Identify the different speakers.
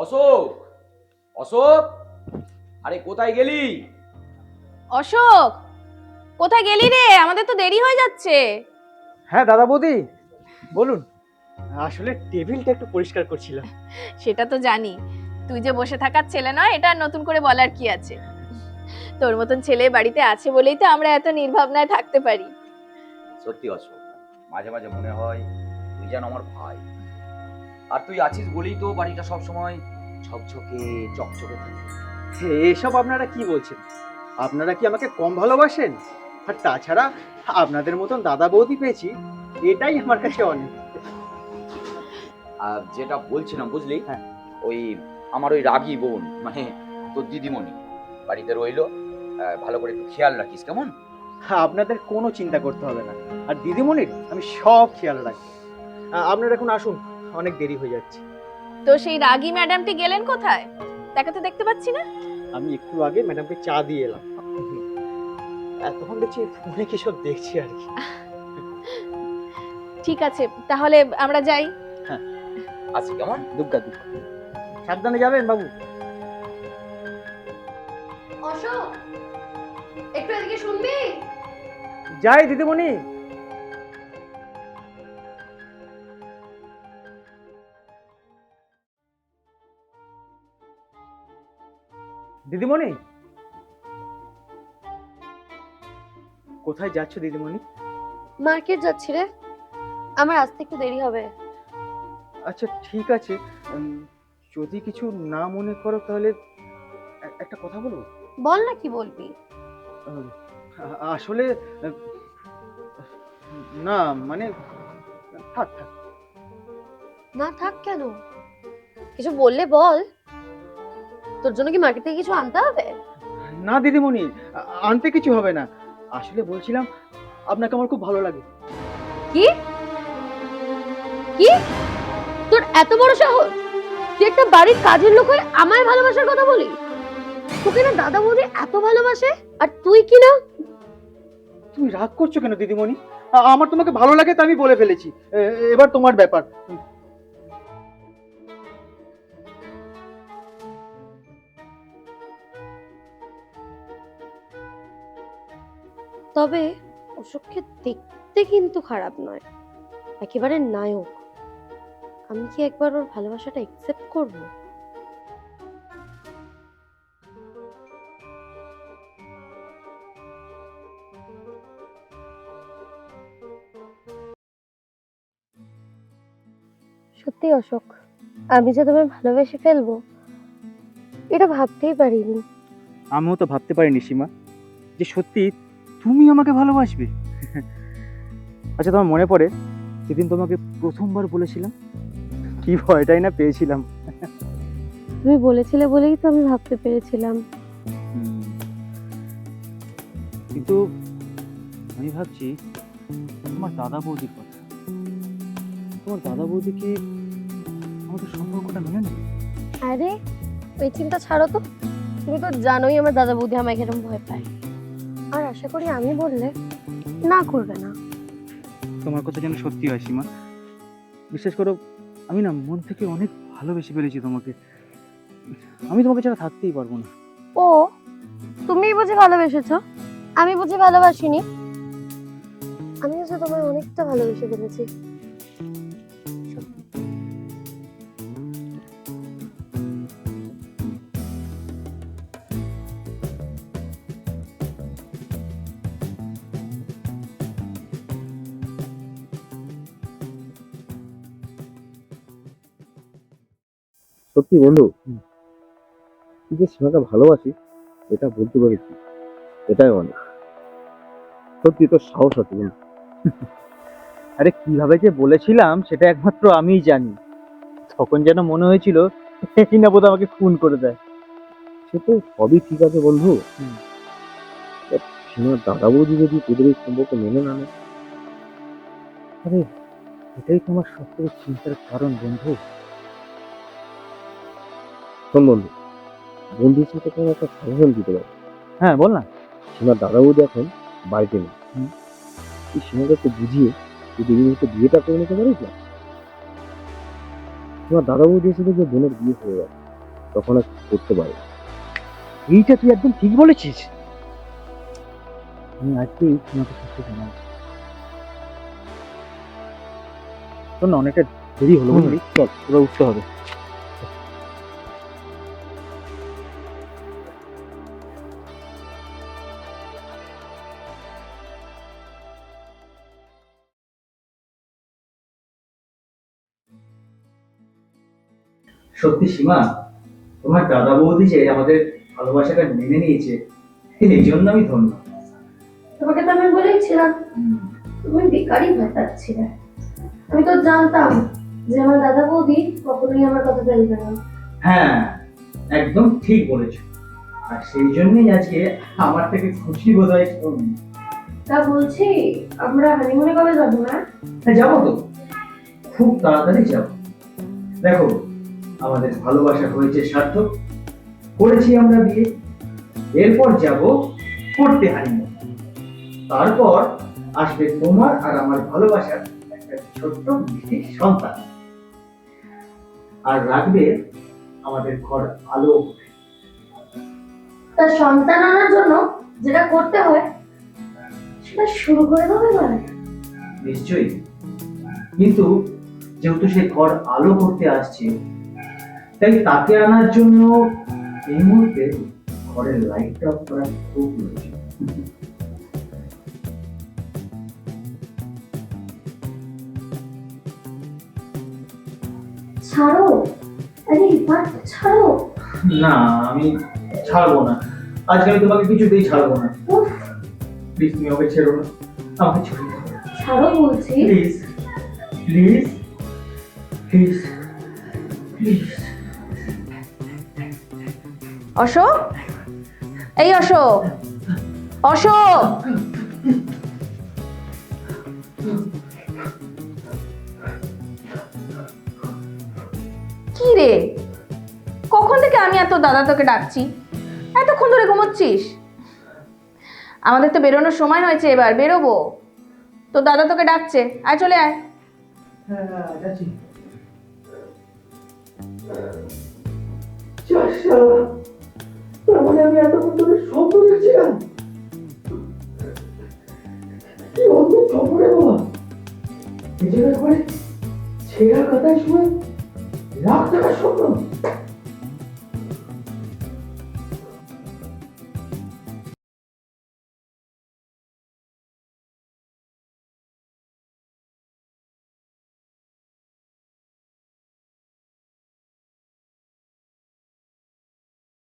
Speaker 1: অশোক, অশোক, আরে কোথায় গেলি?
Speaker 2: অশোক, কোথায় গেলি রে? আমাদের তো দেরি হয়ে যাচ্ছে।
Speaker 3: হ্যাঁ দাদা বৌদি, বলুন। আসলে টেবিলটা একটু পরিষ্কার করছিলাম।
Speaker 2: সেটা তো জানি, তুই যে বসে থাকার ছেলে নয়, এটা আর নতুন করে বলার কি আছে। তোর মতন ছেলে বাড়িতে আছে বলেই তো আমরা এত নির্ভাবনায় থাকতে পারি।
Speaker 1: সত্যি অশোক, মাঝে মাঝে মনে হয় তুই যেন আমার ভাই। আর তুই আছিস বলেই তো বাড়িটা সবসময় ঝকঝকে চকচকে থাকে।
Speaker 3: এসব আপনারা কি বলছেন? আপনারা কি আমাকে কম ভালোবাসেন? আর তাছাড়া আপনাদের মতন দাদা বৌদি পেয়েছি, এটাই আমার কাছে অনেক।
Speaker 1: আর যেটা বলছিলাম বুঝলি,
Speaker 3: হ্যাঁ।
Speaker 1: ওই আমার ওই রাগী বোন মানে তোর দিদিমণি বাড়িতে রইলো, ভালো করে একটু খেয়াল রাখিস কেমন?
Speaker 3: আপনাদের কোনো চিন্তা করতে হবে না, আর দিদিমণির আমি সব খেয়াল রাখি। আপনারা এখন আসুন, অনেক দেরি হয়ে যাচ্ছে।
Speaker 2: তো সেই রাগী ম্যাডামটি গেলেন কোথায়? তাকে তো দেখতে পাচ্ছি না।
Speaker 3: আমি একটু আগে ম্যাডামকে চা দিয়ে এলাম। তখন দেখছি ফোনে কি সব দেখছি আর কি।
Speaker 2: ঠিক আছে, তাহলে আমরা যাই।
Speaker 1: আসি কেমন?
Speaker 3: দুগ্গা দুগ্গা, সাবধানে যাবেন বাবু।
Speaker 4: অশোক, একটু এদিকে শুনবি?
Speaker 3: যাই দিদিমণি। দিদিমণি, কোথায় যাচ্ছ দিদিমণি?
Speaker 4: মার্কেট যাচ্ছি রে, আমার আসতে একটু দেরি হবে।
Speaker 3: আচ্ছা ঠিক আছে, যদি কিছু না মনে করো তাহলে একটা কথা বলবো।
Speaker 4: বল না, কি বলবি?
Speaker 3: উম, আসলে না মানে থাক থাক।
Speaker 4: না থাক কেন? কিছু বললে বল। তোর জন্য কি মার্কেট থেকে কিছু আনতে হবে?
Speaker 3: না দিদিমণি, আনতে কিছু হবে না। আসলে বলছিলাম আপনাকে আমার খুব ভালো লাগে।
Speaker 4: কি কি তোর এত বড় সাহস? তুই একটা বাড়ির কাজের লোক হয়ে আমায় ভালোবাসার কথা বলি? তোকে না দাদা বৌদি এত ভালোবাসে, আর তুই কি না?
Speaker 3: তুমি রাগ করছো কেন দিদিমণি? আমার তোমাকে ভালো লাগে তা আমি বলে ফেলেছি, এবার তোমার ব্যাপার।
Speaker 4: তবে অশোককে দেখতে কিন্তু খারাপ নয়, একেবারে নায়ক। আমি কি একবার ওর ভালোবাসাটা একসেপ্ট করব? সত্যি অশোক, আমি যে তোমায় ভালোবেসে ফেলবো এটা ভাবতেই পারিনি।
Speaker 3: আমিও তো ভাবতে পারিনি সীমা, যে সত্যি তুমি আমাকে ভালোবাসবে। আচ্ছা তোমার মনে পড়ে সেদিন তোমাকে প্রথমবার বলেছিলাম, কি ভয়টাই না পেয়েছিলাম।
Speaker 4: তুমি বলেছিলে বলেই তো আমি ভাবতে পেরেছিলাম।
Speaker 3: কিন্তু আমি ভাবছি তোমার দাদা বৌদির কথা। তোমার দাদা বৌদি কি আমাদের সম্পর্কটা মেনে নেবে?
Speaker 4: আরে ওই চিন্তা ছাড়ো তো, তুমি তো জানোই আমার দাদা বৌদি আমাকে এরকম ভয় পায়। আর আশা করি আমি বললে না করবে না।
Speaker 3: তোমার কথা যেন সত্যি হয় সীমা। বিশ্বাস করো, আমি না মন থেকে অনেক ভালোবেসে ফেলেছি তোমাকে। আমি তোমাকে ছাড়া থাকতেই পারবো না।
Speaker 4: ও, তুমি বুঝি ভালোবেসেছো, আমি বুঝি ভালোবাসিনি? আমি হচ্ছে তোমায় অনেকটা ভালোবেসে ফেলেছি।
Speaker 5: সত্যি বন্ধু, তুই যে সীমাকে ভালোবাসিস এটা বলতে পেরেছি, এটাই অনেক। সত্যি তোর সাহস আছে বন্ধু।
Speaker 3: আরে কিভাবে যে বলেছিলাম সেটা একমাত্র আমিই জানি। তখন যেন মনে হয়েছিল এই না বোধ আমাকে খুন করে দেয়।
Speaker 5: সে তো সবই ঠিক আছে বন্ধু,
Speaker 3: হুম।
Speaker 5: তা সীমার দাদা বৌদি যদি তোদের এই সম্পর্ক মেনে না নেয়, আরে এটাই তো আমার সব থেকে চিন্তার কারণ বন্ধু। শোন বন্ধু, বন্ধুর সাথে তোমার একটা সাজেশন দিতে পারি।
Speaker 3: হ্যাঁ বল না।
Speaker 5: সীমার দাদা বৌদি এখন বাড়িতে নেই।
Speaker 3: হুম।
Speaker 5: তুই সীমাকে একটু বুঝিয়ে যদি এই মুহূর্তে বিয়েটা করে নিতে পারিস না, তোমার দাদা বৌদি এসে যে বোনের বিয়ে হয়ে গেছে, তখন আর করতে পারে না।
Speaker 3: এইটা তুই একদম ঠিক বলেছিস। আমি আজকেই তোমাকে সত্যি জানাবো। শোন না, অনেকটা দেরি হলো বুঝলি, চল এবার উঠতে হবে।
Speaker 6: সত্যি সীমা, তোমার দাদা বৌদি যে আমাদের ভালোবাসাটা মেনে নিয়েছে, এই জন্য আমি ধন্য।
Speaker 4: তোমাকে তো আমি বলেছিলাম তুমি বেকারই ভাতাচ্ছিলে। আমি তো জানতাম যে আমার দাদা বৌদি কখনোই আমার কথা ফেলবে না।
Speaker 6: হ্যাঁ, একদম ঠিক বলেছো। আর সেই জন্যই আজকে আমার থেকে খুশি বোধ হয় তুমি।
Speaker 4: তা বলছি, আমরা হানিমুনে কবে যাবো না?
Speaker 6: হ্যাঁ, যাবো তো, খুব তাড়াতাড়ি যাবো। দেখো, আমাদের ভালোবাসা হয়েছে সার্থক, করেছি আমরা বিয়ে, এরপর যাব করতে হানিমুন। তারপর আসবে তোমার আর আমার ভালোবাসার একটা ছোট্ট মিষ্টি সন্তান, আর রাখবে আমাদের ঘর আলো।
Speaker 4: তার সন্তান আনার জন্য যেটা করতে হয় সেটা শুরু করে দেবে এবার।
Speaker 6: নিশ্চয়ই, কিন্তু যেহেতু সে ঘর আলো করতে আসছে, তাই তাকে আনার জন্য এই মুহূর্তে ঘরের লাইটটা অফ করা খুব প্রয়োজন।
Speaker 4: ছাড়ো, আরে এবার ছাড়ো।
Speaker 6: না, আমি ছাড়বো না, আজকে আমি তোমাকে কিছুতেই ছাড়বো না।
Speaker 4: উফ,
Speaker 6: প্লিজ, তুমি আমাকে ছেড়ো না, আমাকে ছেড়ে দাও
Speaker 4: ছাড়ো বলছি।
Speaker 6: Please, please, please, please.
Speaker 2: Ashok, এই অশোক, অশোক, কি রে, কখন থেকে আমি এত দাদা তোকে ডাকছি, এতক্ষণ ধরে ঘুমোচ্ছিস? আমাদের তো বেরোনোর সময় হয়েছে, এবার বেরোবো, তো দাদা তোকে ডাকছে, আয় চলে আয়।
Speaker 6: হ্যাঁ, যাচ্ছি। তার মানে আমি এতক্ষণ ধরে স্বপ্ন দেখছিলাম। কি অদ্ভুত স্বপ্ন রে বাবা! নিজের করে ছেঁড়া কথায় শুনে রাগ থাকার স্বপ্ন।